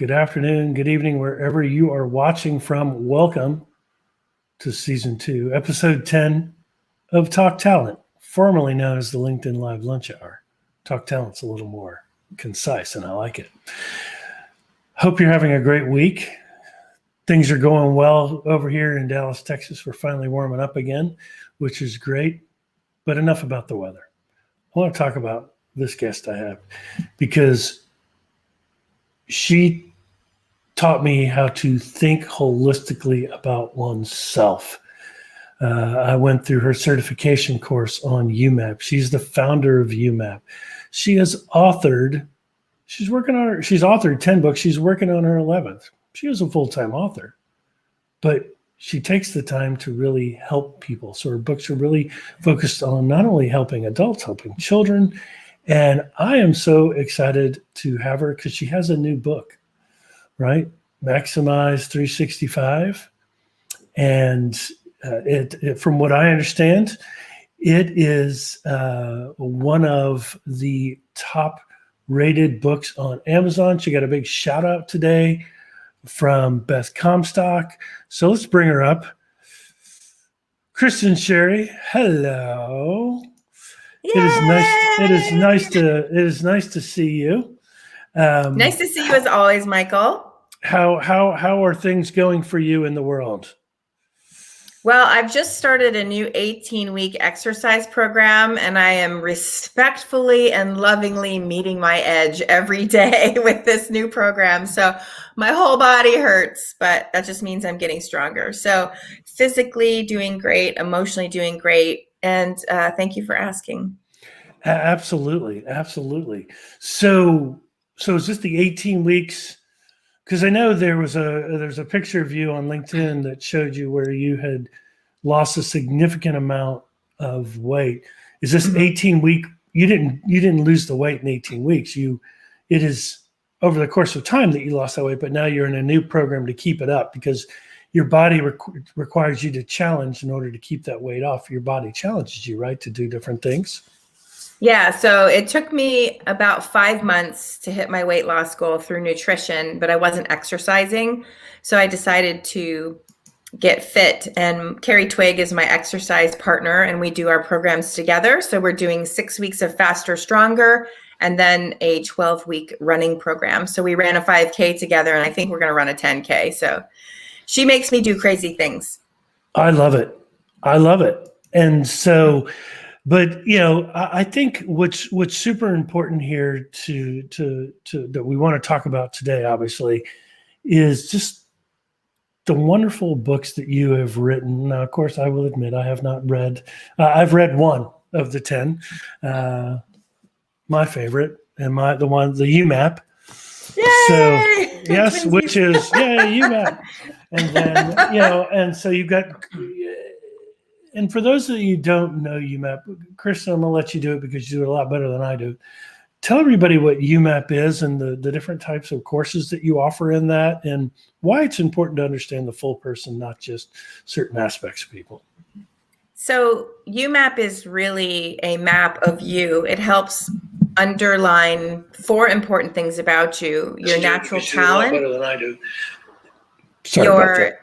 good afternoon, good evening, wherever you are watching from. Welcome to Season 2, Episode 10 of Talk Talent, formerly known as the LinkedIn Live Lunch Hour. Talk Talent's a little more concise, and I like it. Hope you're having a great week. Things are going well over here in Dallas, Texas. We're finally warming up again, which is great. But enough about the weather. I want to talk about this guest I have because she taught me how to think holistically about oneself. I went through her certification course on UMAP. She's the founder of UMAP. She's authored 10 books. She's working on her 11th. She is a full-time author, but she takes the time to really help people. So her books are really focused on not only helping adults, helping children. And I am so excited to have her because she has a new book, right? Maximize 365. And it from what I understand, it is one of the top rated books on Amazon. She got a big shout out today from Best Comstock. So let's bring her up. Kristin Sherry, hello. Yay! It is nice to see you. Nice to see you as always, Michael. How are things going for you in the world? Well, I've just started a new 18-week exercise program, and I am respectfully and lovingly meeting my edge every day with this new program. So my whole body hurts, but that just means I'm getting stronger. So physically doing great, emotionally doing great, and thank you for asking. Absolutely. So is this the 18 weeks? Because I know there's a picture of you on LinkedIn that showed you where you had lost a significant amount of weight. Is this 18 week? You didn't lose the weight in 18 weeks. It is over the course of time that you lost that weight, but now you're in a new program to keep it up because your body requires you to challenge in order to keep that weight off. Your body challenges you, right, to do different things. Yeah, so it took me about 5 months to hit my weight loss goal through nutrition, but I wasn't exercising. So I decided to get fit, and Carrie Twigg is my exercise partner, and we do our programs together. So we're doing 6 weeks of Faster, Stronger, and then a 12-week running program. So we ran a 5K together, and I think we're going to run a 10K. So she makes me do crazy things. I love it. And so, but I think what's super important here to that we want to talk about today, obviously, is just the wonderful books that you have written. Now, of course, I will admit I have not read. I've read one of the 10, my favorite, and the UMAP. Yay! So yes, which is UMAP, and then and so you've got. And for those of you who don't know UMAP, Kristin, I'm going to let you do it because you do it a lot better than I do. Tell everybody what UMAP is and the different types of courses that you offer in that and why it's important to understand the full person, not just certain aspects of people. So UMAP is really a map of you. It helps underline 4 important things about you. Your natural talent. You do it a lot better than I do. Sorry about that.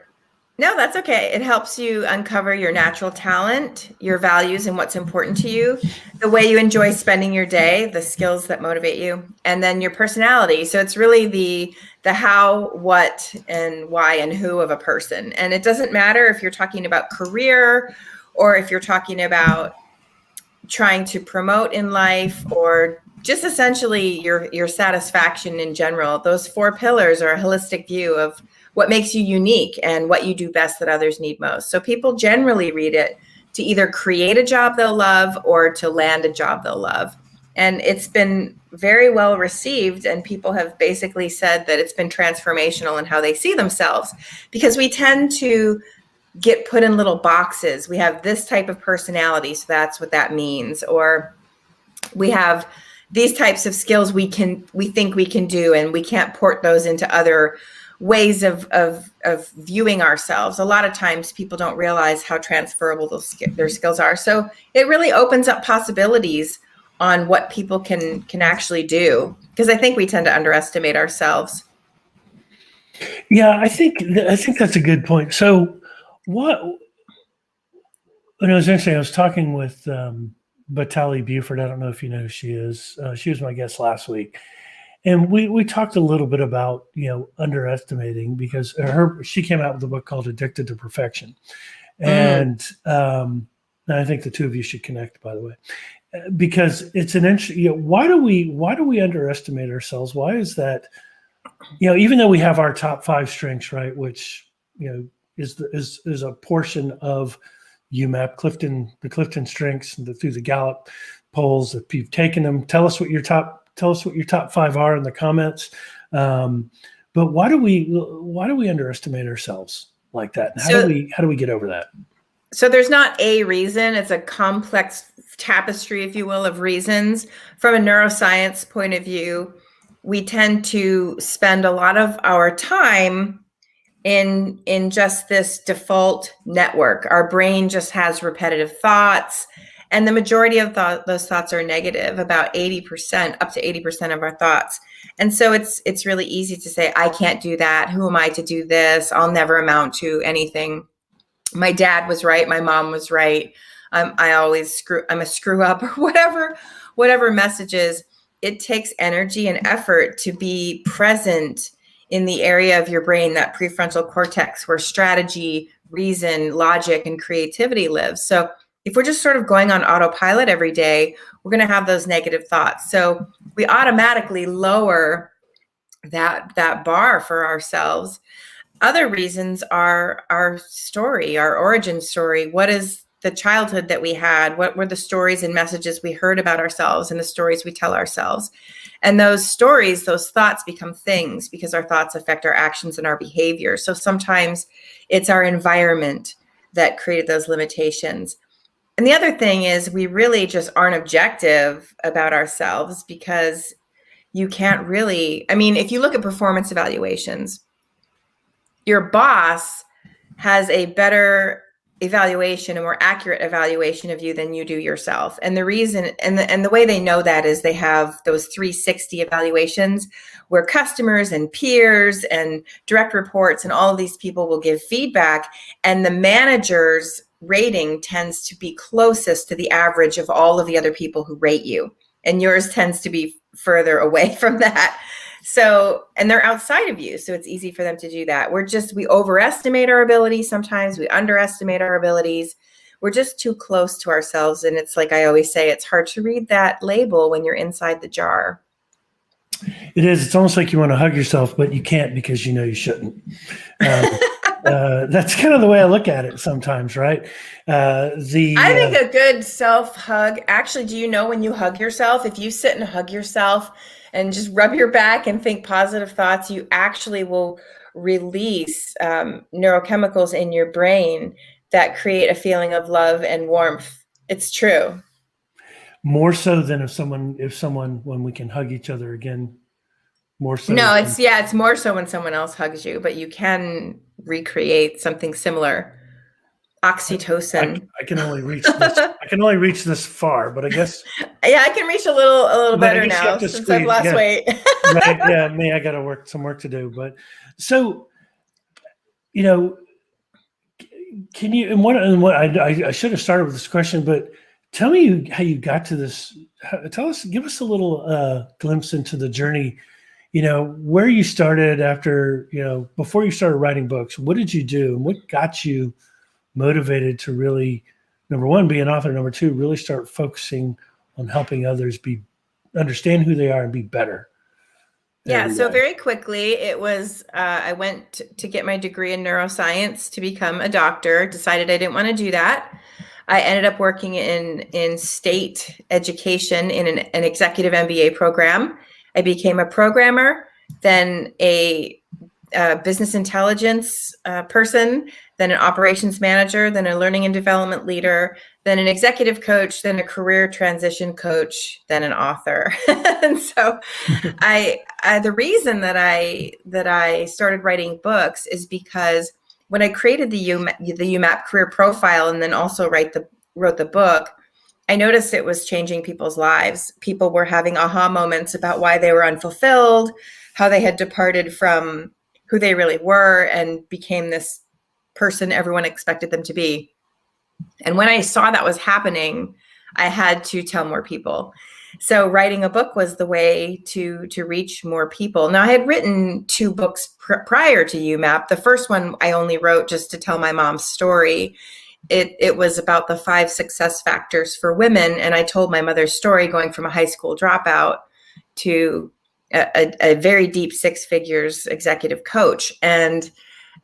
No, that's okay. It helps you uncover your natural talent, your values and what's important to you, the way you enjoy spending your day, the skills that motivate you, and then your personality. So it's really the how, what, and why, and who of a person. And it doesn't matter if you're talking about career or if you're talking about trying to promote in life or just essentially your satisfaction in general. Those 4 pillars are a holistic view of what makes you unique and what you do best that others need most. So people generally read it to either create a job they'll love or to land a job they'll love. And it's been very well received, and people have basically said that it's been transformational in how they see themselves, because we tend to get put in little boxes. We have this type of personality, so that's what that means. Or we have these types of skills we think we can do, and we can't port those into other ways of viewing ourselves. A lot of times people don't realize how transferable their skills are. So it really opens up possibilities on what people can actually do, because I think we tend to underestimate ourselves. Yeah, I think that's a good point. So, what? And it was interesting. I was talking with Batali Buford. I don't know if you know who she is. She was my guest last week, and we talked a little bit about underestimating, because she came out with a book called Addicted to Perfection, and I think the two of you should connect, by the way, because it's an interesting. Why do we underestimate ourselves? Why is that? Even though we have our top five strengths, right, which is a portion of UMAP, the Clifton strengths, through the Gallup polls. If you've taken them, tell us what your top five are in the comments. But why do we underestimate ourselves like that? And how do we get over that? So there's not a reason. It's a complex tapestry, if you will, of reasons. From a neuroscience point of view, we tend to spend a lot of our time in just this default network. Our brain just has repetitive thoughts, and the majority of those thoughts are negative, about 80%, up to 80% of our thoughts. And so it's really easy to say, I can't do that. Who am I to do this? I'll never amount to anything. My dad was right. My mom was right. I'm a screw up, or whatever messages. It takes energy and effort to be present in the area of your brain, that prefrontal cortex, where strategy, reason, logic, and creativity lives. So if we're just sort of going on autopilot every day, we're going to have those negative thoughts. So we automatically lower that bar for ourselves. Other reasons are our story, our origin story. What is the childhood that we had? What were the stories and messages we heard about ourselves, and the stories we tell ourselves? And those stories, those thoughts become things, because our thoughts affect our actions and our behavior. So sometimes it's our environment that created those limitations. And the other thing is, we really just aren't objective about ourselves, because you can't really, if you look at performance evaluations, your boss has a better evaluation, a more accurate evaluation of you than you do yourself. And the reason, and the way they know that is they have those 360 evaluations, where customers and peers and direct reports and all of these people will give feedback, and the manager's rating tends to be closest to the average of all of the other people who rate you, and yours tends to be further away from that. So, and they're outside of you, so it's easy for them to do that. We overestimate our abilities. Sometimes we underestimate our abilities. We're just too close to ourselves. And it's like I always say, it's hard to read that label when you're inside the jar. It is. It's almost like you want to hug yourself, but you can't, because you shouldn't. That's kind of the way I look at it sometimes, right? I think a good self-hug, actually, do you know when you hug yourself, if you sit and hug yourself and just rub your back and think positive thoughts, you actually will release neurochemicals in your brain that create a feeling of love and warmth. It's true. More so than if someone, when we can hug each other again, more so. No, it's more so when someone else hugs you, but you can recreate something similar. Oxytocin. I can only reach this. I can only reach this far, but I guess. Yeah, I can reach a little better now since I've lost weight. Right? Yeah, I got some work to do. But so, can you? And what I should have started with this question, but tell me how you got to this. Give us a little glimpse into the journey. Where you started after. Before you started writing books. What did you do, and what got you motivated to really, number one, be an author, number two, really start focusing on helping others understand who they are and be better? Yeah. So very quickly, it was, I went to get my degree in neuroscience to become a doctor, decided I didn't want to do that. I ended up working in state education in an executive MBA program. I became a programmer, then a business intelligence person, then an operations manager, then a learning and development leader, then an executive coach, then a career transition coach, then an author. And so the reason that I started writing books is because when I created the UMAP career profile and then also wrote the book, I noticed it was changing people's lives. People were having aha moments about why they were unfulfilled, how they had departed from who they really were and became this person everyone expected them to be. And when I saw that was happening, I had to tell more people. So writing a book was the way to reach more people. Now, I had written 2 books prior to UMAP. The first one I only wrote just to tell my mom's story. It was about the 5 success factors for women. And I told my mother's story going from a high school dropout to a very deep 6 figures executive coach. And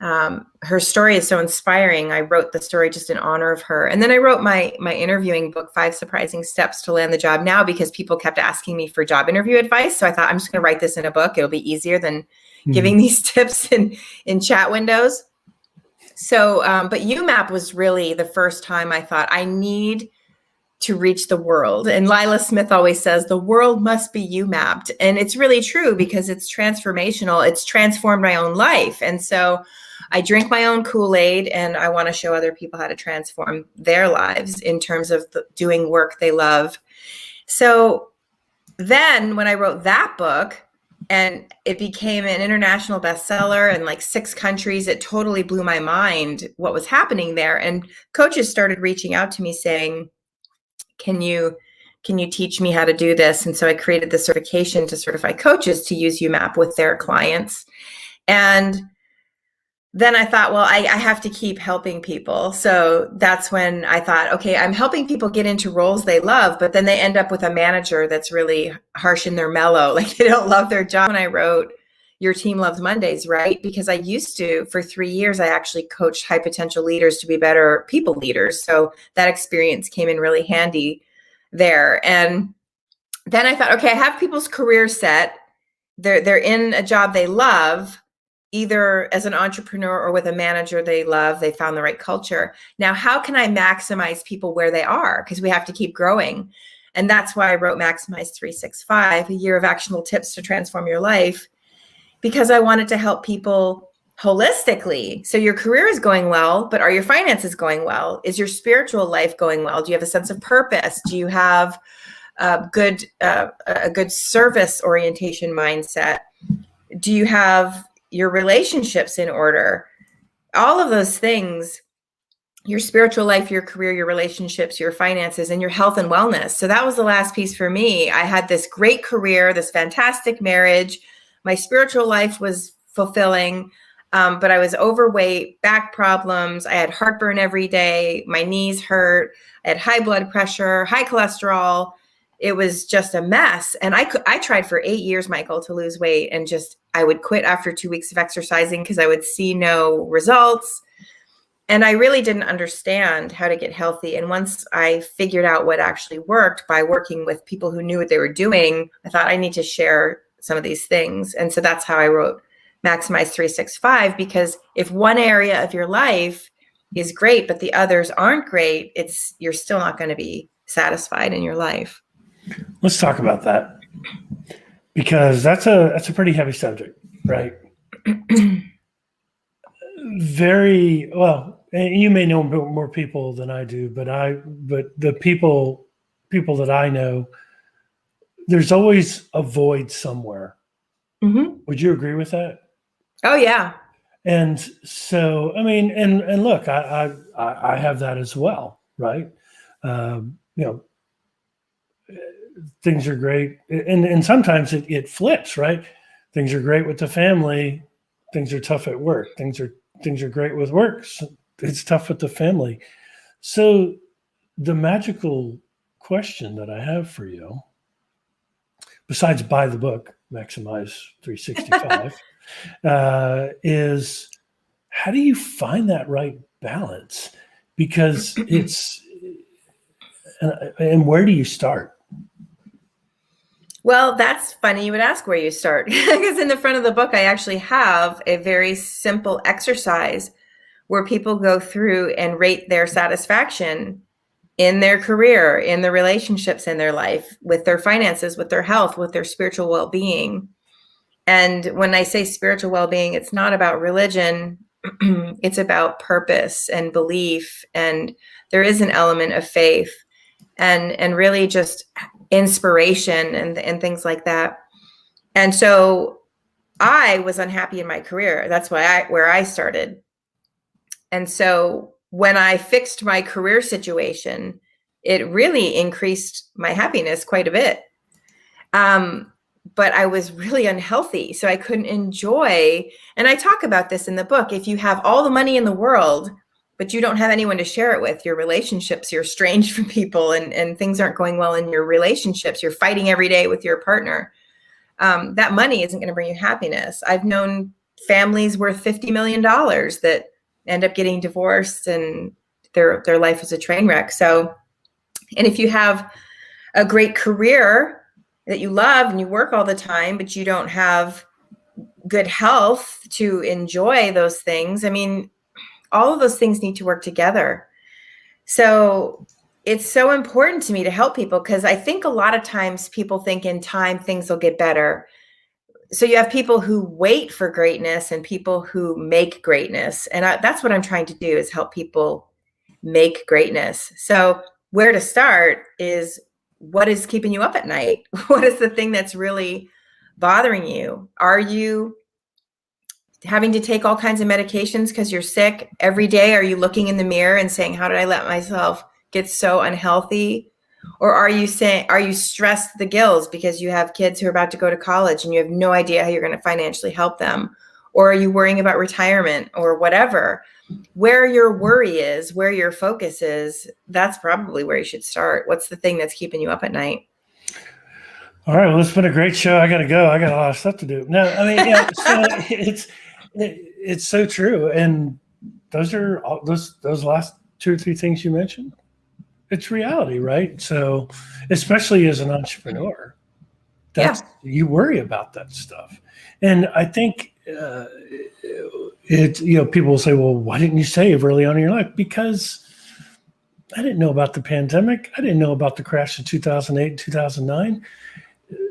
her story is so inspiring. I wrote the story just in honor of her. And then I wrote my interviewing book, 5 Surprising Steps to Land the Job Now, because people kept asking me for job interview advice. So I thought, I'm just going to write this in a book. It'll be easier than giving these tips in chat windows. So, but UMAP was really the first time I thought I need to reach the world. And Lila Smith always says, the world must be UMAP'd. And it's really true because it's transformational. It's transformed my own life. And so I drink my own Kool-Aid, and I want to show other people how to transform their lives in terms of doing work they love. So then when I wrote that book, and it became an international bestseller in like 6 countries, it totally blew my mind what was happening there. And coaches started reaching out to me saying, can you teach me how to do this? And so I created the certification to certify coaches to use UMAP with their clients. And then I thought, well, I have to keep helping people. So that's when I thought, okay, I'm helping people get into roles they love, but then they end up with a manager that's really harsh in their mellow, like they don't love their job. When I wrote Your Team Loves Mondays, right? Because I used to, for 3 years, I actually coached high potential leaders to be better people leaders. So that experience came in really handy there. And then I thought, okay, I have people's careers set. They're in a job they love, either as an entrepreneur or with a manager they love. They found the right culture. Now, how can I maximize people where they are? Because we have to keep growing. And that's why I wrote Maximize 365, a year of actionable tips to transform your life, because I wanted to help people holistically. So your career is going well, but are your finances going well? Is your spiritual life going well? Do you have a sense of purpose? Do you have a good service orientation mindset? Do you have your relationships in order? All of those things, your spiritual life, your career, your relationships, your finances, and your health and wellness. So that was the last piece for me. I had this great career, this fantastic marriage. My spiritual life was fulfilling, but I was overweight, back problems. I had heartburn every day. My knees hurt. I had high blood pressure, high cholesterol. It was just a mess. And I tried for 8 years, Michael, to lose weight, and I would quit after 2 weeks of exercising because I would see no results. And I really didn't understand how to get healthy. And once I figured out what actually worked by working with people who knew what they were doing, I thought I need to share some of these things. And so that's how I wrote Maximize 365, because if one area of your life is great, but the others aren't great, you're still not going to be satisfied in your life. Let's talk about that, because that's a pretty heavy subject, right? Very well, and you may know more people than I do, but the people that I know, there's always a void somewhere. Mm-hmm. Would you agree with that? Oh yeah. And so, I mean, and look, I have that as well, right? Things are great, and sometimes it flips, right? Things are great with the family, things are tough at work. Things are great with work, it's tough with the family. So the magical question that I have for you, besides buy the book, Maximize 365, is how do you find that right balance? Because and where do you start? Well, that's funny you would ask where you start, because in the front of the book, I actually have a very simple exercise where people go through and rate their satisfaction in their career, in the relationships in their life, with their finances, with their health, with their spiritual well-being. And when I say spiritual well-being, it's not about religion. It's about purpose and belief. And there is an element of faith and really just inspiration and things like that. And so I was unhappy in my career. That's where I started. And so when I fixed my career situation, it really increased my happiness quite a bit. But I was really unhealthy, so I couldn't enjoy. And I talk about this in the book. If you have all the money in the world, but you don't have anyone to share it with, your relationships, you're estranged from people, and things aren't going well in your relationships, you're fighting every day with your partner, that money isn't going to bring you happiness. I've known families worth $50 million that end up getting divorced, and their life is a train wreck. So, and if you have a great career that you love and you work all the time, but you don't have good health to enjoy those things, I mean, all of those things need to work together. So it's so important to me to help people, because I think a lot of times people think in time things will get better. So you have people who wait for greatness and people who make greatness. And that's what I'm trying to do, is help people make greatness. So where to start is, what is keeping you up at night? What is the thing that's really bothering you? Are you having to take all kinds of medications because you're sick every day? Are you looking in the mirror and saying, how did I let myself get so unhealthy? Or are you stressed the gills because you have kids who are about to go to college and you have no idea how you're going to financially help them? Or are you worrying about retirement or whatever? Where your worry is, where your focus is, that's probably where you should start. What's the thing that's keeping you up at night? All right. Well, it's been a great show. I got to go. I got a lot of stuff to do. No, I mean, yeah, so it's so true. And those are those last 2 or 3 things you mentioned. It's reality, right? So, especially as an entrepreneur, you worry about that stuff. And I think people will say, well, why didn't you save early on in your life? Because I didn't know about the pandemic. I didn't know about the crash of 2008 and 2009.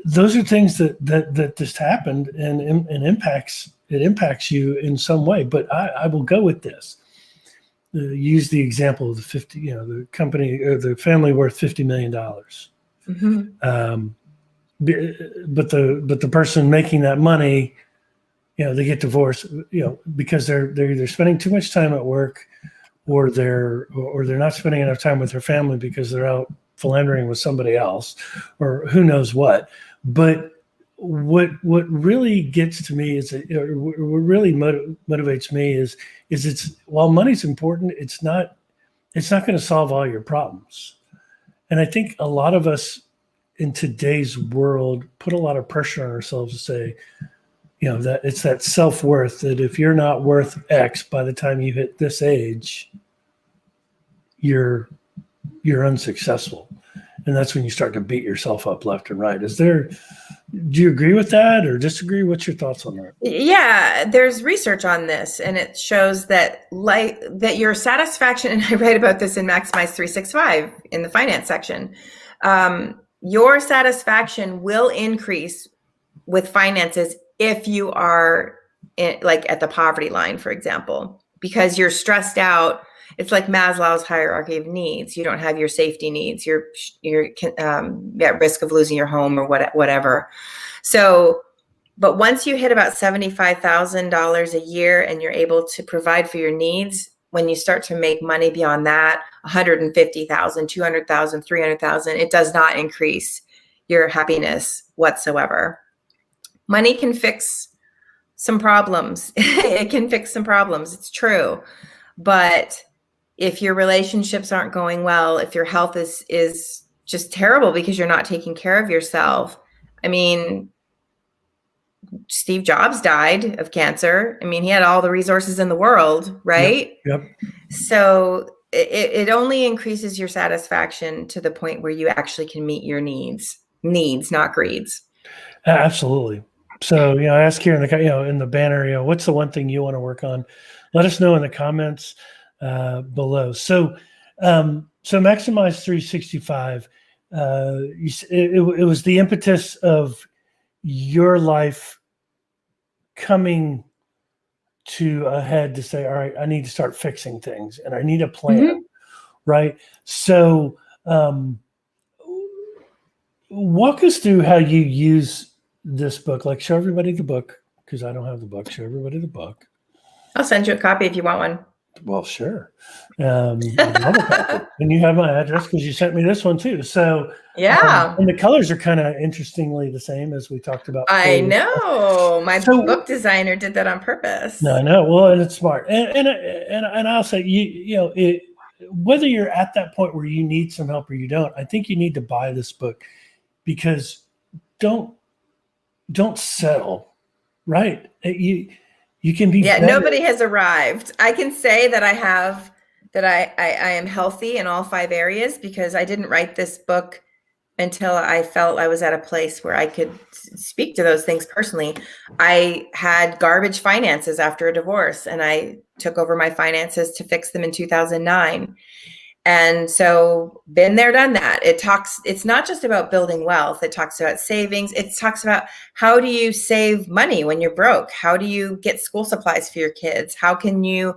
Those are things that just happened and impacts you in some way. But I will go with this. Use the example of the company or the family worth $50 million. Mm-hmm. But the person making that money, they get divorced, because they're either spending too much time at work, or they're not spending enough time with their family because they're out philandering with somebody else, or who knows what. But what really gets to me is, what really motivates me is it's, while money's important, it's not going to solve all your problems. And I think a lot of us in today's world put a lot of pressure on ourselves to say, that it's that self-worth, that if you're not worth X by the time you hit this age, you're unsuccessful. And that's when you start to beat yourself up left and right. Do you agree with that or disagree? What's your thoughts on that? Yeah, there's research on this, and it shows that that your satisfaction, and I write about this in Maximize 365 in the finance section, your satisfaction will increase with finances if you are at the poverty line, for example, because you're stressed out. It's like Maslow's hierarchy of needs. You don't have your safety needs. You're at risk of losing your home or whatever. So, but once you hit about $75,000 a year and you're able to provide for your needs, when you start to make money beyond that, $150,000, $200,000, $300,000, it does not increase your happiness whatsoever. Money can fix some problems. It can fix some problems. It's true. But if your relationships aren't going well, if your health is just terrible because you're not taking care of yourself. I mean, Steve Jobs died of cancer. I mean, he had all the resources in the world, right? Yep. So it only increases your satisfaction to the point where you actually can meet your needs, not greeds. Absolutely. So, I ask here in the banner, what's the one thing you want to work on? Let us know in the comments below. So Maximize 365, it was the impetus of your life coming to a head to say, all right, I need to start fixing things and I need a plan, mm-hmm. right? So walk us through how you use this book, show everybody the book, because I don't have the book. Show everybody the book. I'll send you a copy if you want one. Well, sure. I'd love a copy. And you have my address because you sent me this one too. So Yeah. and the colors are kind of interestingly the same as we talked about. I know. My book designer did that on purpose. No, I know. Well, and it's smart. And I'll say, whether you're at that point where you need some help or you don't, I think you need to buy this book, because don't settle, right? You can be better. Nobody has arrived. I can say that I am healthy in all 5 areas, because I didn't write this book until I felt I was at a place where I could speak to those things personally. I had garbage finances after a divorce, and I took over my finances to fix them in 2009. And so been there, done that. It's not just about building wealth. It talks about savings. It talks about how do you save money when you're broke? How do you get school supplies for your kids? How can you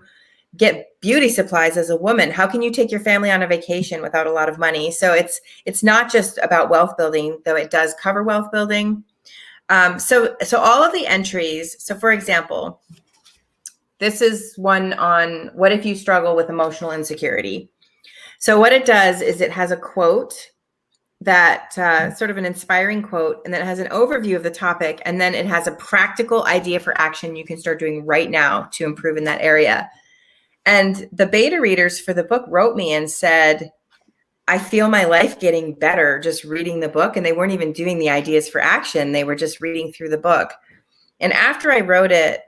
get beauty supplies as a woman? How can you take your family on a vacation without a lot of money? So it's not just about wealth building, though it does cover wealth building. So all of the entries. So for example, this is one on what if you struggle with emotional insecurity. So what it does is it has a quote that sort of an inspiring quote, and then it has an overview of the topic, and then it has a practical idea for action you can start doing right now to improve in that area. And the beta readers for the book wrote me and said, I feel my life getting better just reading the book. And they weren't even doing the ideas for action. They were just reading through the book. And after I wrote it,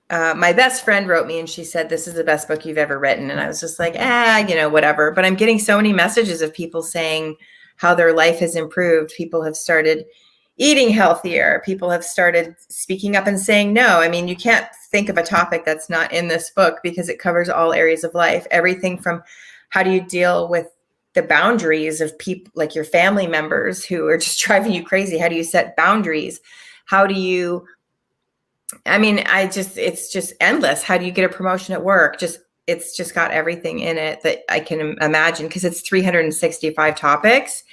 my best friend wrote me and she said, this is the best book you've ever written. And I was just like, whatever. But I'm getting so many messages of people saying how their life has improved. People have started eating healthier. People have started speaking up and saying no. I mean, you can't think of a topic that's not in this book, because it covers all areas of life. Everything from how do you deal with the boundaries of people like your family members who are just driving you crazy? How do you set boundaries? How do you, it's just endless. How do you get a promotion at work? It's just got everything in it that I can imagine, because it's 365 topics.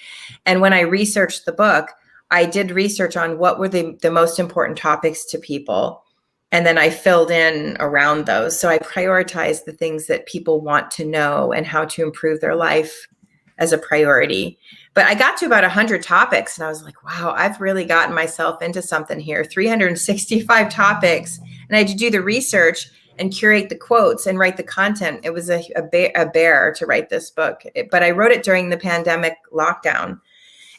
And when I researched the book, I did research on what were the most important topics to people. And then I filled in around those. So I prioritized the things that people want to know and how to improve their life as a priority. But I got to about 100 topics and I was like, wow, I've really gotten myself into something here. 365 topics. And I had to do the research and curate the quotes and write the content. It was a bear to write this book, but I wrote it during the pandemic lockdown.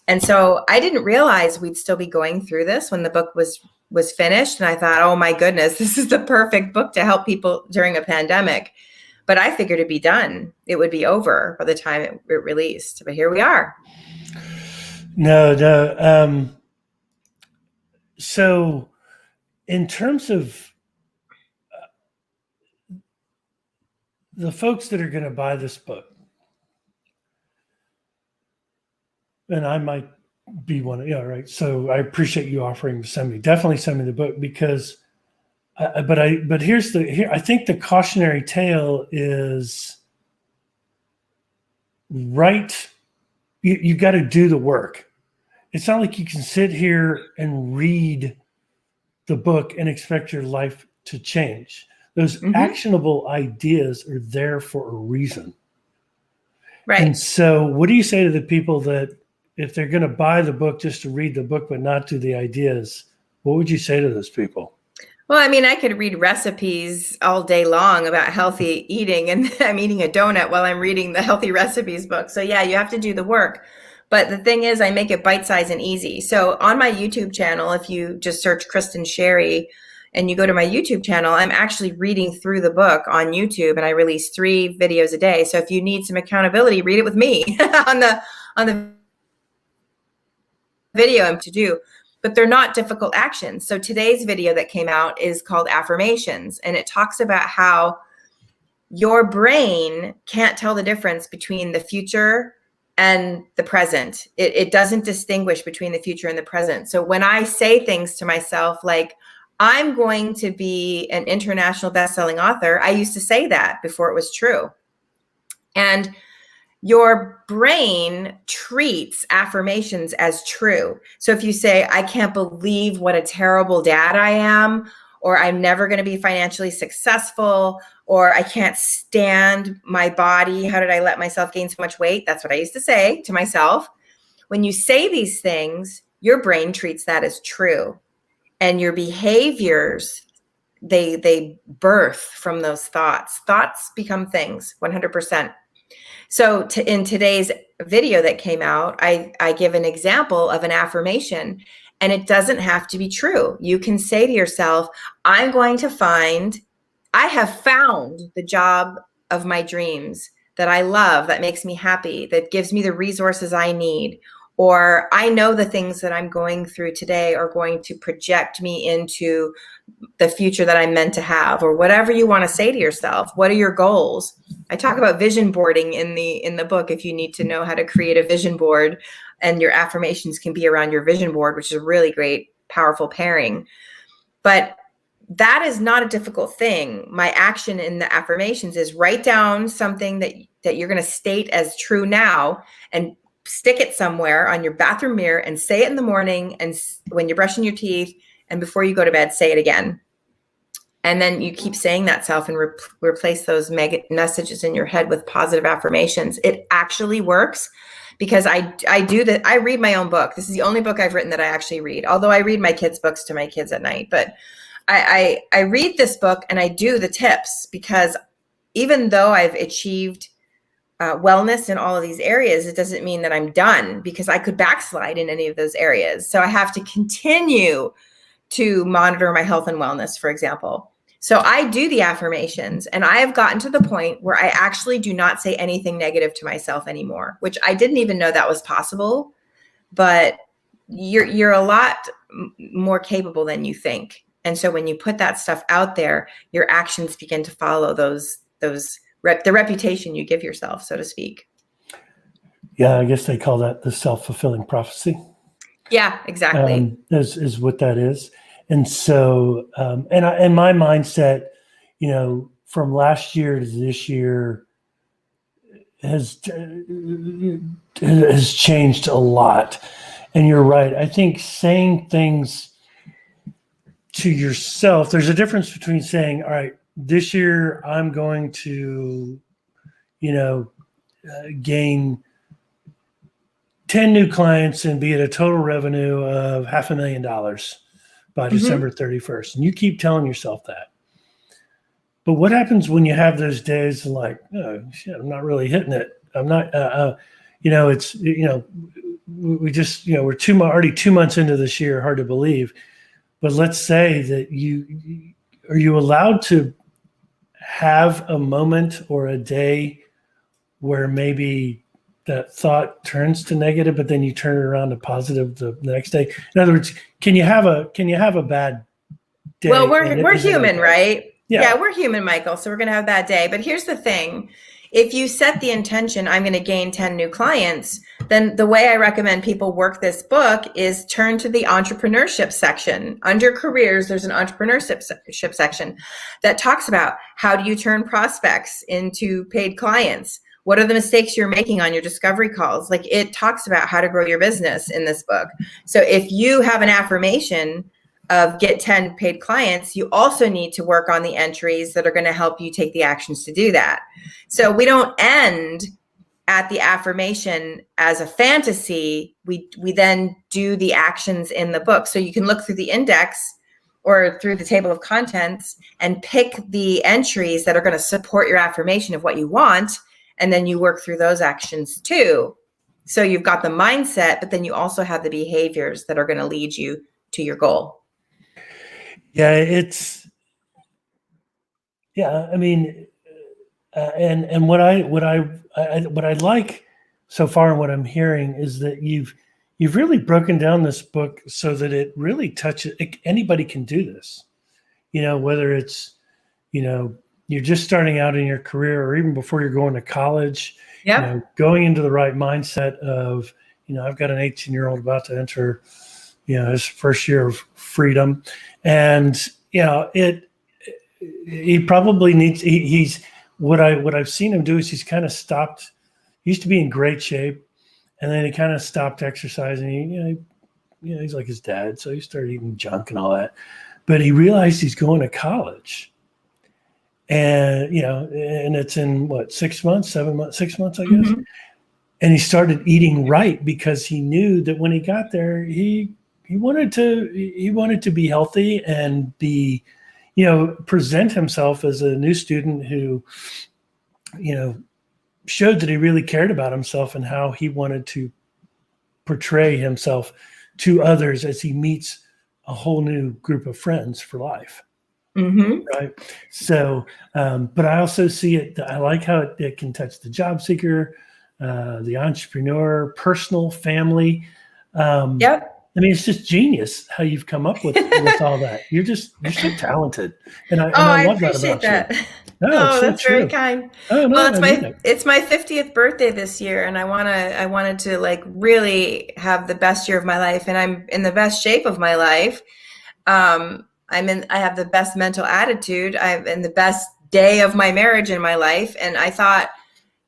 And so I didn't realize we'd still be going through this when the book was finished. And I thought, oh my goodness, this is the perfect book to help people during a pandemic. But I figured it'd be done. It would be over by the time it released. But here we are. No. So in terms of the folks that are going to buy this book, and I might be one of, right. So I appreciate you offering to definitely send me the book, because, but I think the cautionary tale is right. You got to do the work. It's not like you can sit here and read the book and expect your life to change. Those actionable ideas are there for a reason. Right. And so what do you say to the people that, if they're going to buy the book just to read the book but not do the ideas, what would you say to those people? Well, I mean, I could read recipes all day long about healthy eating, and I'm eating a donut while I'm reading the healthy recipes book. So yeah, you have to do the work. But the thing is, I make it bite-sized and easy. So on my YouTube channel, if you just search Kristin Sherry and you go to my YouTube channel, I'm actually reading through the book on YouTube, and I release 3 videos a day. So if you need some accountability, read it with me on the video to do, but they're not difficult actions. So today's video that came out is called Affirmations, and it talks about how your brain can't tell the difference between the future and the present. It doesn't distinguish between the future and the present. So when I say things to myself like, I'm going to be an international best-selling author, I used to say that before it was true. And your brain treats affirmations as true. So if you say, I can't believe what a terrible dad I am, or I'm never going to be financially successful, or I can't stand my body. How did I let myself gain so much weight? That's what I used to say to myself. When you say these things, your brain treats that as true. And your behaviors, they birth from those thoughts. Thoughts become things, 100%. So in today's video that came out, I give an example of an affirmation, and it doesn't have to be true. You can say to yourself, I have found the job of my dreams that I love, that makes me happy, that gives me the resources I need. Or I know the things that I'm going through today are going to project me into the future that I'm meant to have, or whatever you want to say to yourself. What are your goals? I talk about vision boarding in the book. If you need to know how to create a vision board, and your affirmations can be around your vision board, which is a really great, powerful pairing. But that is not a difficult thing. My action in the affirmations is write down something that you're going to state as true now, and stick it somewhere on your bathroom mirror, and say it in the morning, and when you're brushing your teeth, and before you go to bed, say it again. And then you keep saying that self, and replace those messages in your head with positive affirmations. It actually works, because I do that. I read my own book. This is the only book I've written that I actually read, although I read my kids' books to my kids at night. But I read this book, and I do the tips, because even though I've achieved wellness in all of these areas, it doesn't mean that I'm done, because I could backslide in any of those areas. So I have to continue to monitor my health and wellness, for example. So I do the affirmations, and I have gotten to the point where I actually do not say anything negative to myself anymore, which I didn't even know that was possible. But you're a lot more capable than you think. And so when you put that stuff out there, your actions begin to follow the reputation you give yourself, so to speak. Yeah, I guess they call that the self-fulfilling prophecy. Yeah, exactly. Is what that is. And so, and my mindset, from last year to this year has changed a lot. And you're right. I think saying things to yourself, there's a difference between saying, all right, this year I'm going to, gain 10 new clients and be at a total revenue of $500,000 by December 31st. And you keep telling yourself that. But what happens when you have those days like, oh, shit, I'm not really hitting it. I'm not, we just, we're already 2 months into this year, hard to believe. But let's say that are you allowed to have a moment or a day where maybe that thought turns to negative, but then you turn it around to positive the next day? In other words, can you have a bad day? Well, we're human, right? Yeah, we're human, Michael. So we're going to have a bad day. But here's the thing. If you set the intention, I'm going to gain 10 new clients, then the way I recommend people work this book is turn to the entrepreneurship section. Under careers, there's an entrepreneurship section that talks about how do you turn prospects into paid clients? What are the mistakes you're making on your discovery calls? Like, it talks about how to grow your business in this book. So if you have an affirmation of get 10 paid clients, you also need to work on the entries that are going to help you take the actions to do that. So we don't end at the affirmation as a fantasy. We then do the actions in the book. So you can look through the index or through the table of contents and pick the entries that are going to support your affirmation of what you want. And then you work through those actions too. So you've got the mindset, but then you also have the behaviors that are going to lead you to your goal. Yeah, I mean, and what I like so far and what I'm hearing is that you've really broken down this book so that it really touches, anybody can do this, whether it's, you're just starting out in your career or even before you're going to college, going into the right mindset of, I've got an 18-year-old about to enter, his first year of freedom. And, he probably needs, he's, what I've seen him do is he's kind of stopped. He used to be in great shape, and then he kind of stopped exercising. He's like his dad, so he started eating junk and all that. but he realized he's going to college. And, and it's in what, 6 months, 7 months, 6 months, I guess. Mm-hmm. And he started eating right because he knew that when he got there, he wanted to be healthy and be, present himself as a new student who, showed that he really cared about himself and how he wanted to portray himself to others as he meets a whole new group of friends for life. Mm-hmm. Right. So, but I also see it. I like how it can touch the job seeker, the entrepreneur, personal, family. Yep. I mean, it's just genius how you've come up with all that. You're so talented, and I love that appreciate about that. you. No, it's so That's true. very kind. Oh, no, Well, it's my 50th birthday this year, and I wanted to like really have the best year of my life, and I'm in the best shape of my life. I have the best mental attitude. I'm in the best day of my marriage in my life, and I thought,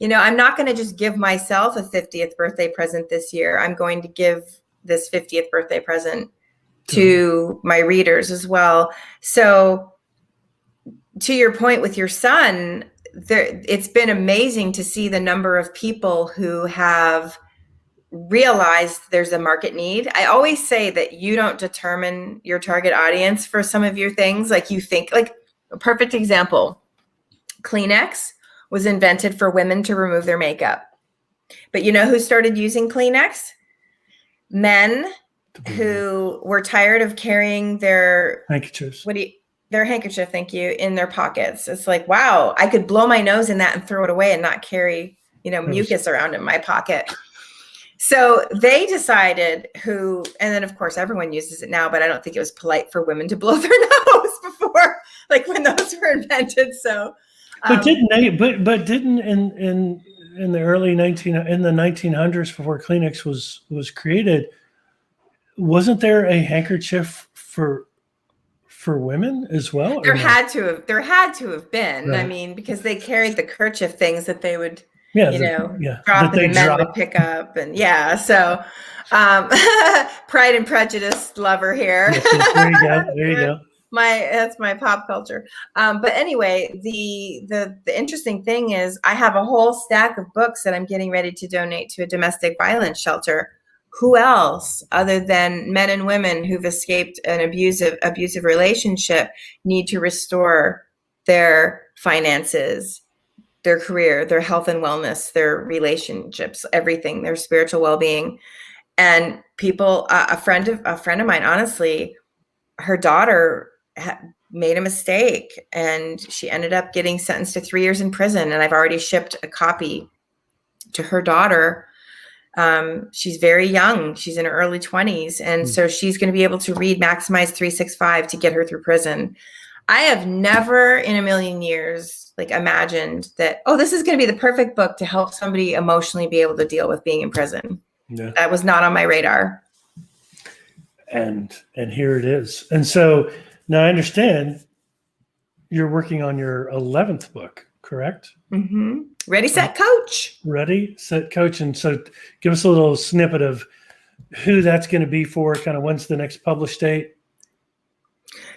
I'm not going to just give myself a 50th birthday present this year. I'm going to give this 50th birthday present to my readers as well. So, to your point with your son, it's been amazing to see the number of people who have realized there's a market need. I always say that you don't determine your target audience for some of your things. Like you think, like a perfect example, Kleenex was invented for women to remove their makeup. But you know who started using Kleenex? Men who were tired of carrying their handkerchiefs. Their handkerchief, thank you, in their pockets. It's like, wow, I could blow my nose in that and throw it away and not carry, mucus around in my pocket. So they decided and then of course everyone uses it now, but I don't think it was polite for women to blow their nose before, like when those were invented. So, but didn't in the early 1900s before Kleenex was created, wasn't there a handkerchief for women as well? There had to have been. Right. I mean, because they carried the kerchief things that they would, that drop and the men would pick up. And so Pride and Prejudice lover here. Yes, there you go. That's my pop culture. But anyway, the interesting thing is I have a whole stack of books that I'm getting ready to donate to a domestic violence shelter. Who else other than men and women who've escaped an abusive relationship need to restore their finances, their career, their health and wellness, their relationships, everything, their spiritual well-being. And people, a friend of mine, honestly, her daughter made a mistake and she ended up getting sentenced to 3 years in prison. And I've already shipped a copy to her daughter. She's very young. She's in her early 20s. And so she's going to be able to read Maximize 365 to get her through prison. I have never in a million years imagined that, this is going to be the perfect book to help somebody emotionally be able to deal with being in prison. Yeah. That was not on my radar. And here it is. And so now I understand you're working on your 11th book, correct? Mm-hmm. Ready, set, coach. Ready, set, coach. And so give us a little snippet of who that's going to be for, kind of when's the next published date?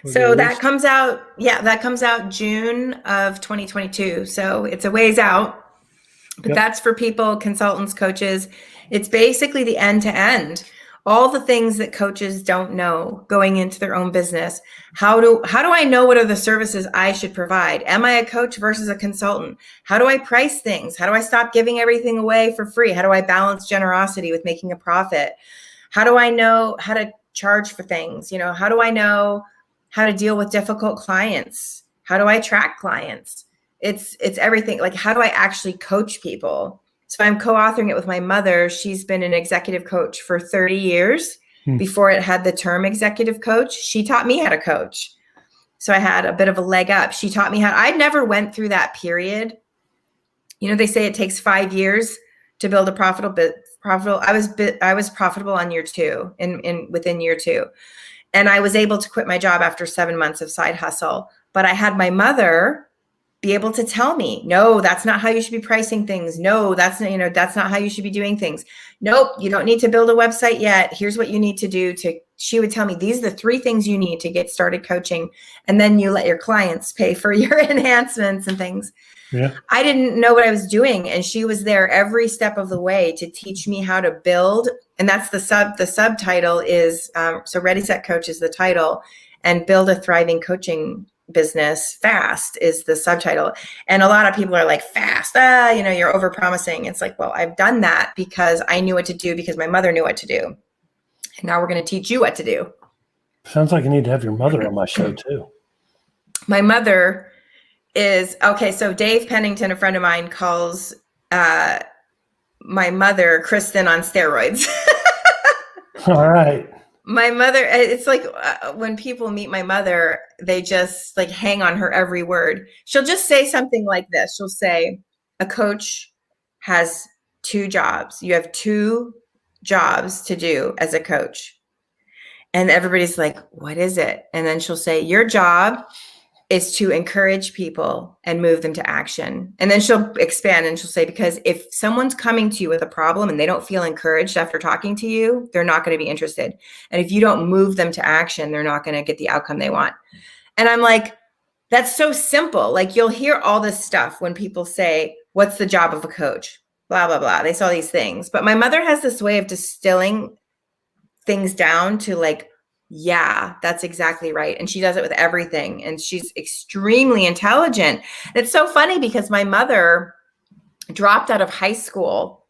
So that comes out June of 2022. So it's a ways out, but that's for people, consultants, coaches. It's basically the end to end. All the things that coaches don't know going into their own business. How do I know what are the services I should provide? Am I a coach versus a consultant? How do I price things? How do I stop giving everything away for free? How do I balance generosity with making a profit? How do I know how to charge for things? How do I know how to deal with difficult clients? How do I attract clients? It's everything. How do I actually coach people? So I'm co-authoring it with my mother. She's been an executive coach for 30 years. Before it had the term executive coach. She taught me how to coach. So I had a bit of a leg up. She taught me I never went through that period. They say it takes 5 years to build a profitable. I was profitable on year 2 within year 2. And I was able to quit my job after 7 months of side hustle. But I had my mother be able to tell me, no, that's not how you should be pricing things. No, that's not, that's not how you should be doing things. Nope, you don't need to build a website yet. Here's what you need to do she would tell me, these are the 3 things you need to get started coaching. And then you let your clients pay for your enhancements and things. Yeah. I didn't know what I was doing. And she was there every step of the way to teach me how to build. And that's the subtitle is, so Ready, Set, Coach is the title, and Build a Thriving Coaching Business Fast is the subtitle. And a lot of people are like, fast, you're over promising. It's like, well, I've done that because I knew what to do because my mother knew what to do. And now we're going to teach you what to do. Sounds like I need to have your mother on my show too. My mother is, okay, so Dave Pennington, a friend of mine, calls my mother Kristin on steroids. All right. My mother, it's like when people meet my mother, they just like hang on her every word. She'll just say something like this. She'll say, a coach has 2 jobs. You have 2 jobs to do as a coach. And everybody's like, what is it? And then she'll say, your job is to encourage people and move them to action. And then she'll expand and she'll say, because if someone's coming to you with a problem and they don't feel encouraged after talking to you, they're not going to be interested. And if you don't move them to action, they're not going to get the outcome they want. And I'm like, that's so simple. Like, you'll hear all this stuff when people say, what's the job of a coach? Blah, blah, blah. They saw these things. But my mother has this way of distilling things down to like, yeah, that's exactly right. And she does it with everything. And she's extremely intelligent. And it's so funny because my mother dropped out of high school.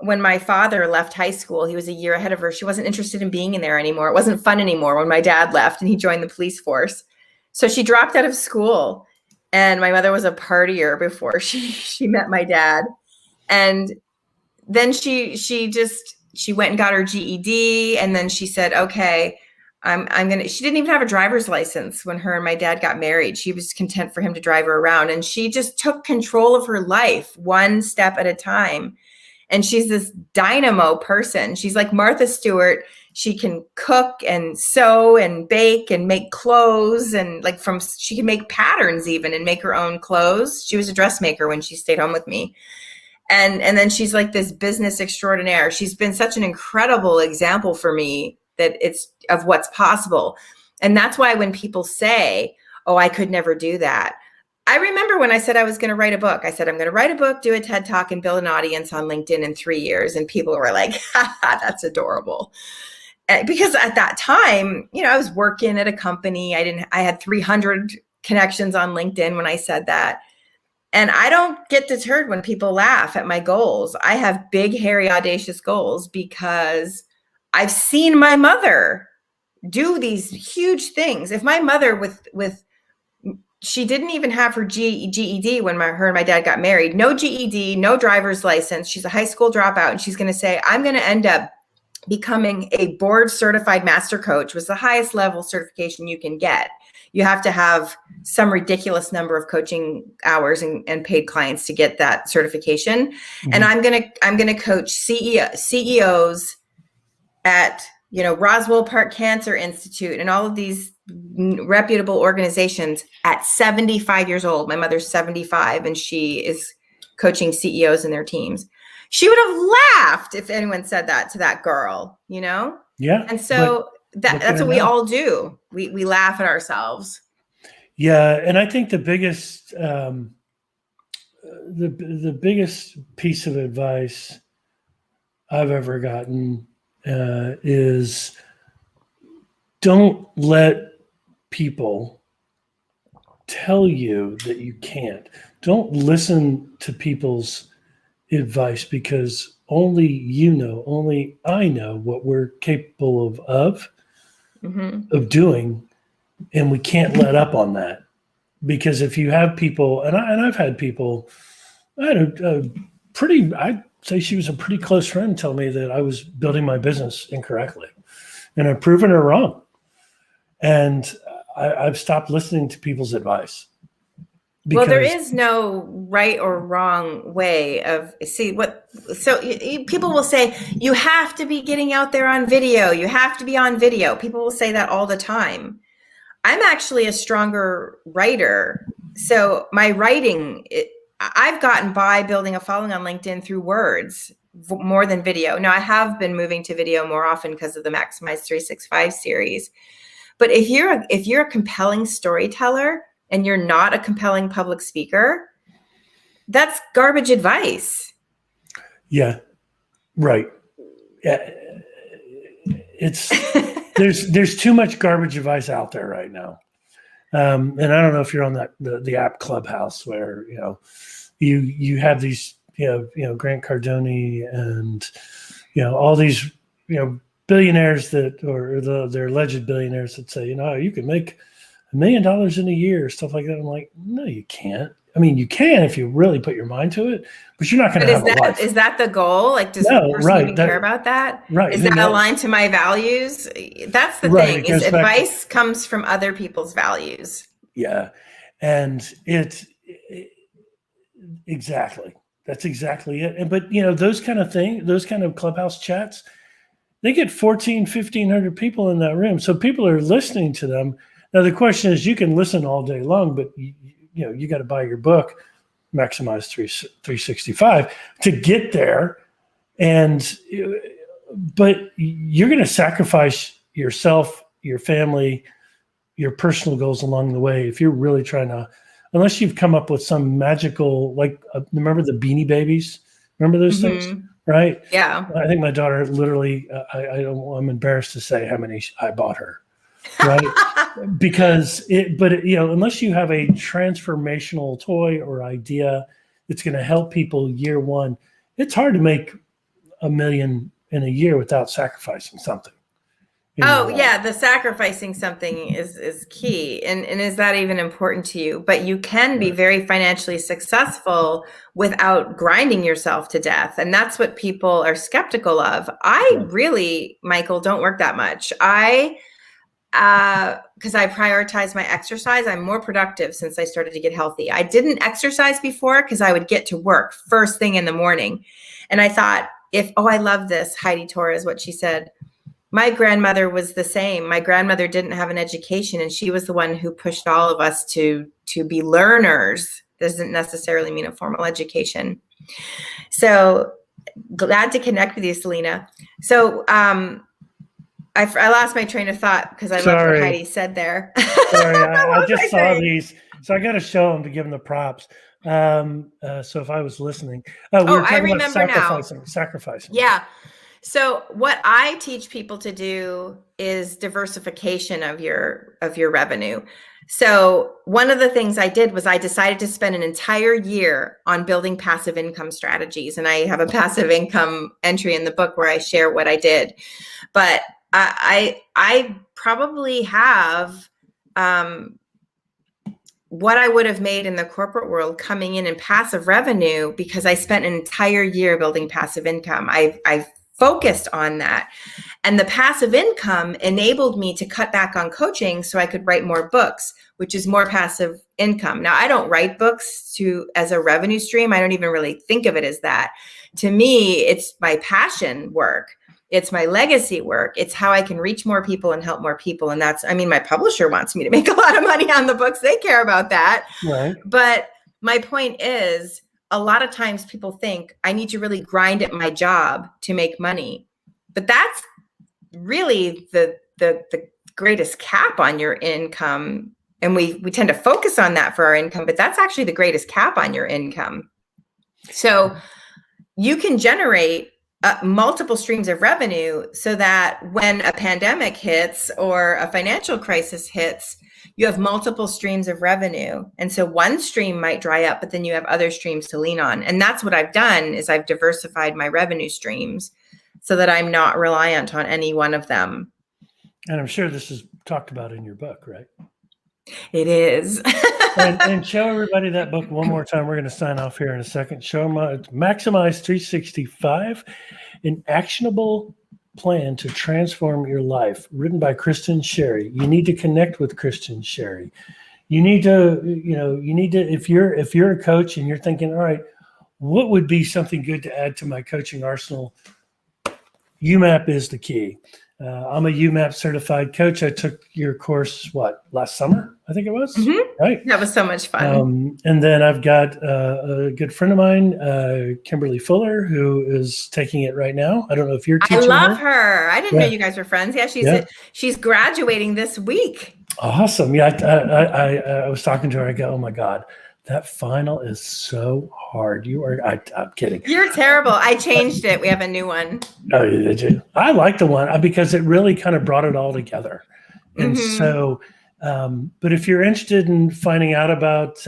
When my father left high school, he was a year ahead of her. She wasn't interested in being in there anymore. It wasn't fun anymore when my dad left and he joined the police force. So she dropped out of school. And my mother was a partier before she met my dad. And then she went and got her GED. And then she said, okay, she didn't even have a driver's license when her and my dad got married. She was content for him to drive her around, and she just took control of her life one step at a time. And she's this dynamo person. She's like Martha Stewart. She can cook and sew and bake and make clothes, and she can make patterns even and make her own clothes. She was a dressmaker when she stayed home with me. And then she's like this business extraordinaire. She's been such an incredible example for me that it's of what's possible. And that's why when people say, oh, I could never do that. I remember when I said I was going to write a book, I said, I'm going to write a book, do a TED Talk, and build an audience on LinkedIn in 3 years. And people were like, that's adorable. Because at that time, I was working at a company. I had 300 connections on LinkedIn when I said that. And I don't get deterred when people laugh at my goals. I have big, hairy, audacious goals because I've seen my mother do these huge things. If my mother she didn't even have her GED when her and my dad got married, no GED, no driver's license. She's a high school dropout. And she's going to say, I'm going to end up becoming a board certified master coach, was the highest level certification you can get. You have to have some ridiculous number of coaching hours and paid clients to get that certification. Mm-hmm. And I'm going to coach CEOs at, Roswell Park Cancer Institute and all of these reputable organizations at 75 years old. My mother's 75 and she is coaching CEOs and their teams. She would have laughed if anyone said that to that girl, Yeah. And so that's what we all do. We laugh at ourselves. Yeah. And I think the biggest, the biggest piece of advice I've ever gotten is don't let people tell you that you can't. Don't listen to people's advice because only I know what we're capable of doing, and we can't let up on that. Because if you have people, and I've had people, I'd say she was a pretty close friend, tell me that I was building my business incorrectly, and I've proven her wrong. And I've stopped listening to people's advice. Well, there is no right or wrong way of people will say, you have to be getting out there on video. You have to be on video. People will say that all the time. I'm actually a stronger writer So my writing, I've gotten by building a following on LinkedIn through words more than video. Now I have been moving to video more often because of the Maximize 365 series. But if you're a compelling storyteller and you're not a compelling public speaker, that's garbage advice. Yeah, right. There's too much garbage advice out there right now. And I don't know if you're on the app Clubhouse where, you have these, Grant Cardone and, all these, billionaires they're alleged billionaires that say, you can make $1 million in a year, stuff like that. I'm like, no, you can't. I mean, you can if you really put your mind to it, but you're not going to have a life. Is that the goal? Like, does the person even care about that? Right. Is that aligned to my values? That's the thing. Is advice comes from other people's values. Yeah. And exactly. That's exactly it. But, those kind of things, those kind of Clubhouse chats, they get 1,500 people in that room. So people are listening to them. Now, the question is, you can listen all day long, but you got to buy your book, Maximize 365, to get there. But you're going to sacrifice yourself, your family, your personal goals along the way if you're really trying to, unless you've come up with some magical, remember the Beanie Babies? Remember those things? Right? Yeah. I think my daughter literally, I'm embarrassed to say how many I bought her. Right. Because unless you have a transformational toy or idea that's going to help people year one, it's hard to make $1 million in a year without sacrificing something. The sacrificing something is key. And is that even important to you? But you can be very financially successful without grinding yourself to death. And that's what people are skeptical of. I really, Michael, don't work that much. Because I prioritize my exercise. I'm more productive since I started to get healthy. I didn't exercise before because I would get to work first thing in the morning. And I thought, I love this. Heidi Torres, what she said. My grandmother was the same. My grandmother didn't have an education, and she was the one who pushed all of us to be learners. Doesn't necessarily mean a formal education. So glad to connect with you, Selena. So I lost my train of thought because I love what Heidi said there. Sorry, I just saw these, so I got to show them to give them the props. So if I was listening, we were talking about sacrificing. Yeah. So what I teach people to do is diversification of your revenue. So one of the things I did was I decided to spend an entire year on building passive income strategies. And I have a passive income entry in the book where I share what I did. But I probably have what I would have made in the corporate world coming in passive revenue because I spent an entire year building passive income. I've focused on that. And the passive income enabled me to cut back on coaching so I could write more books, which is more passive income. Now, I don't write books as a revenue stream. I don't even really think of it as that. To me, it's my passion work. It's my legacy work. It's how I can reach more people and help more people. And my publisher wants me to make a lot of money on the books. They care about that. Right. But my point is, a lot of times people think I need to really grind at my job to make money. But that's really the greatest cap on your income. And we tend to focus on that for our income, but that's actually the greatest cap on your income. So you can generate multiple streams of revenue so that when a pandemic hits or a financial crisis hits, you have multiple streams of revenue. And so one stream might dry up, but then you have other streams to lean on. And that's what I've done is I've diversified my revenue streams so that I'm not reliant on any one of them. And I'm sure this is talked about in your book, right? It is. and show everybody that book one more time. We're going to sign off here in a second. Show them Maximize 365, an actionable plan to transform your life, written by Kristin Sherry. You need to connect with Kristin Sherry. You need to, if you're a coach and you're thinking, all right, what would be something good to add to my coaching arsenal? UMAP is the key. I'm a UMAP certified coach. I took your course, last summer? I think it was, right? That was so much fun. And then I've got a good friend of mine, Kimberly Fuller, who is taking it right now. I don't know if you're teaching I love her. I didn't know you guys were friends. Yeah, she's graduating this week. Awesome. Yeah, I was talking to her. I go, oh my God, that final is so hard. I'm kidding. You're terrible. I changed it. We have a new one. Oh, did you? I like the one because it really kind of brought it all together. And so, but if you're interested in finding out about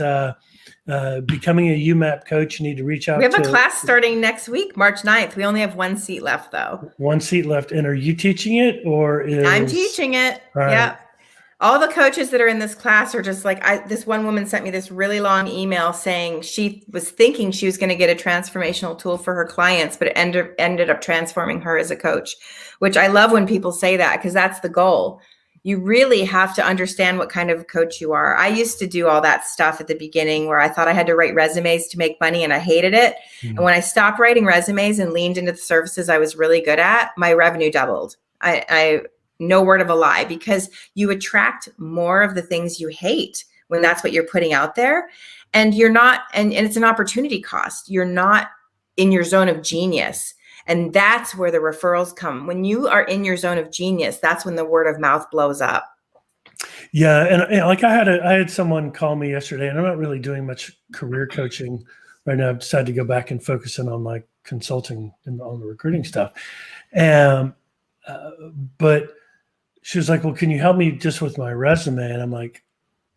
becoming a UMAP coach, you need to reach out. We have a class starting next week, March 9th. We only have one seat left, though. One seat left. And are you teaching it or I'm teaching it. Right. Yeah. All the coaches that are in this class are just like, this one woman sent me this really long email saying she was thinking she was going to get a transformational tool for her clients, but it ended up transforming her as a coach, which I love when people say that, because that's the goal. You really have to understand what kind of coach you are. I used to do all that stuff at the beginning where I thought I had to write resumes to make money, and I hated it. And when I stopped writing resumes and leaned into the services I was really good at, my revenue doubled. I no word of a lie, because you attract more of the things you hate when that's what you're putting out there. And you're not, and it's an opportunity cost. You're not in your zone of genius. And that's where the referrals come. When you are in your zone of genius, that's when the word of mouth blows up. Yeah. And like I had someone call me yesterday, and I'm not really doing much career coaching right now. I've decided to go back and focus in on my consulting and on the recruiting stuff. But she was like, well, can you help me just with my resume? And I'm like,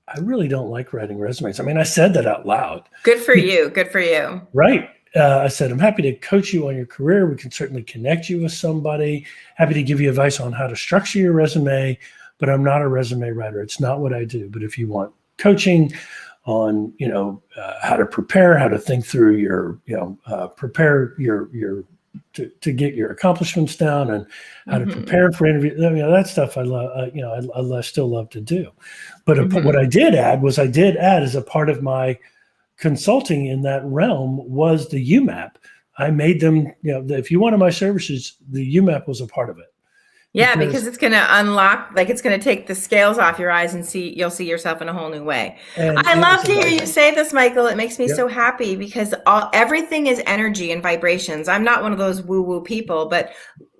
I really don't like writing resumes. I mean, I said that out loud. Good for you. Good for you. Right. I said, I'm happy to coach you on your career. We can certainly connect you with somebody. Happy to give you advice on how to structure your resume, but I'm not a resume writer. It's not what I do. But if you want coaching on, how to prepare, how to think through your, prepare your to get your accomplishments down, and how to prepare for interviews. That stuff I love. I still love to do. But what I did add as a part of my consulting in that realm was the UMAP. I made them. If you wanted my services, the UMAP was a part of it. Yeah, because it's going to unlock, it's going to take the scales off your eyes, and you'll see yourself in a whole new way. I love to hear you say this, Michael. It makes me so happy, because everything is energy and vibrations. I'm not one of those woo-woo people, but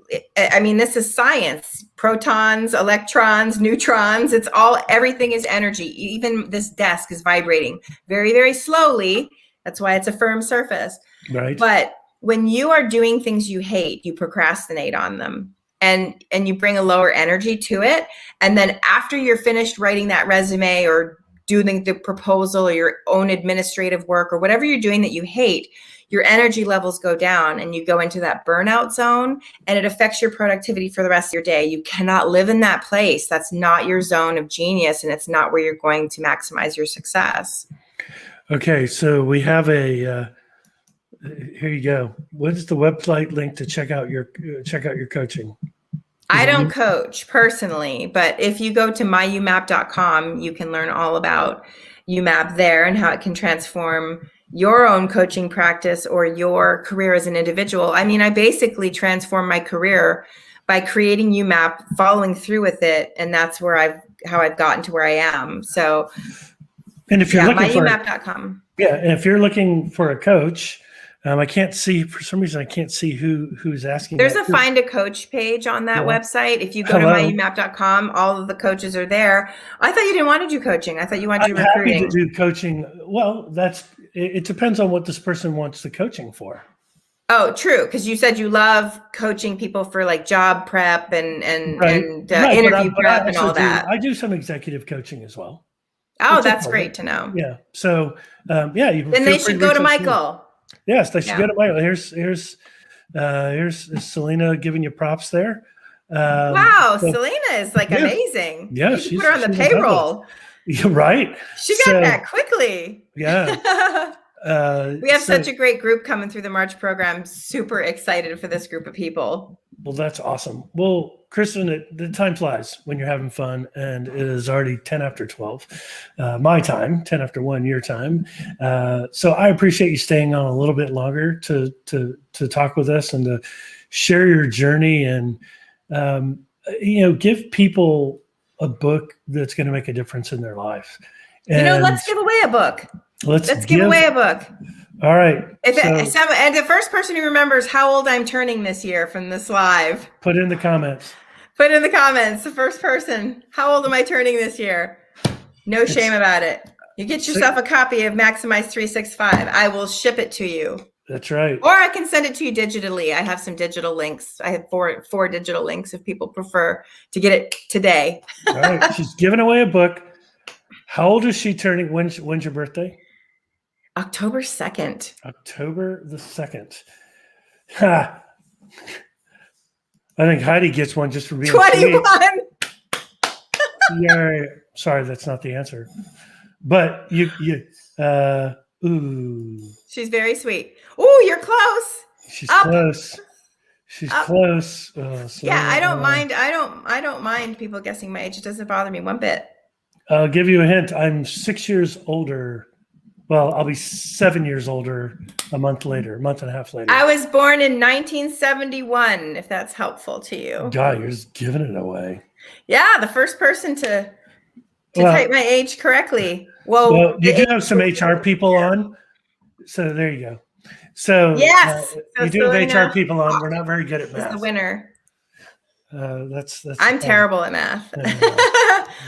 this is science. Protons, electrons, neutrons, everything is energy. Even this desk is vibrating very, very slowly. That's why it's a firm surface. Right. But when you are doing things you hate, you procrastinate on them. And you bring a lower energy to it. And then after you're finished writing that resume or doing the proposal or your own administrative work or whatever you're doing that you hate, your energy levels go down and you go into that burnout zone, and it affects your productivity for the rest of your day. You cannot live in that place. That's not your zone of genius, and it's not where you're going to maximize your success. Okay, so we have here you go. What is the website link to check out your coaching? I don't coach personally, but if you go to myumap.com, you can learn all about UMAP there and how it can transform your own coaching practice or your career as an individual. I basically transformed my career by creating UMAP, following through with it, and that's how I've gotten to where I am. So, and if you're looking myumap.com. Yeah, and if you're looking for a coach, I can't see, for some reason, I can't see who's asking. There's a find a coach page on that website. If you go to myumap.com, all of the coaches are there. I thought you didn't want to do coaching. I thought you wanted to do recruiting. I'm happy to do coaching. Well, it depends on what this person wants the coaching for. Oh, true. Because you said you love coaching people for job prep and interview prep and all that. I do some executive coaching as well. Oh, that's great to know. Yeah. So, you can. Then they should go to Michael. Yes, they should go to Michael. Here's Selena giving you props there. Wow, Selena is amazing. Yeah, you put her on the payroll. You're right. She got that quickly. Yeah. We have such a great group coming through the March program. Super excited for this group of people. Well, that's awesome. Well, Kristin, the time flies when you're having fun, and it is already 10 after 12, my time, 10 after 1 your time. So I appreciate you staying on a little bit longer to talk with us and to share your journey. And give people a book that's going to make a difference in their life. And let's give away a book. Let's give away a book. All right. And the first person who remembers how old I'm turning this year from this live. Put in the comments. Put in the comments. The first person. How old am I turning this year? No shame about it. You get yourself a copy of Maximize 365. I will ship it to you. That's right. Or I can send it to you digitally. I have some digital links. I have four digital links if people prefer to get it today. All right. She's giving away a book. How old is she turning? When's your birthday? October 2nd. October the 2nd. Ha. I think Heidi gets one just for being 21. Yeah. Sorry, that's not the answer. But ooh. She's very sweet. Ooh, you're close. She's close. She's close. Yeah, I don't mind. I don't mind people guessing my age. It doesn't bother me one bit. I'll give you a hint. I'm 6 years older. Well, I'll be 7 years older a month and a half later. I was born in 1971, if that's helpful to you. God, you're just giving it away. Yeah, the first person to type my age correctly. Well, you do have some HR people on. So there you go. So yes, you do have HR people on. We're not very good at math. The winner. That's I'm terrible at math.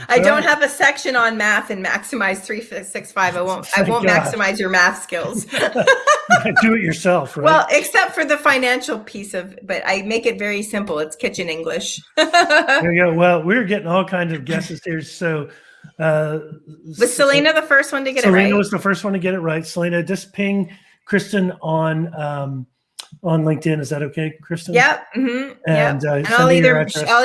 I don't have a section on math in Maximize 365. I won't maximize your math skills. Do it yourself, right? Well, except for the financial piece but I make it very simple. It's kitchen English. There you go. Well, we're getting all kinds of guesses here. So was Selena the first one to get it right? Selena was the first one to get it right. Selena, just ping Kristin on LinkedIn. Is that okay, Kristin? Yep. Mm-hmm. And, and I'll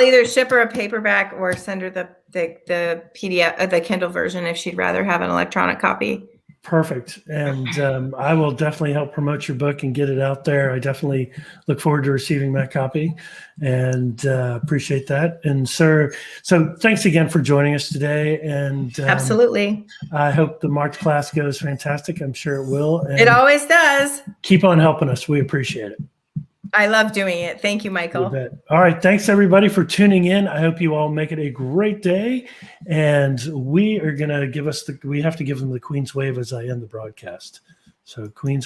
either ship her a paperback or send her the PDF, the Kindle version if she'd rather have an electronic copy. Perfect. And I will definitely help promote your book and get it out there. I definitely look forward to receiving that copy and appreciate that. And so thanks again for joining us today. And absolutely. I hope the March class goes fantastic. I'm sure it will. And it always does. Keep on helping us. We appreciate it. I love doing it. Thank you, Michael. You bet. All right. Thanks, everybody, for tuning in. I hope you all make it a great day. And we are going to we have to give them the Queen's Wave as I end the broadcast. So Queen's Wave.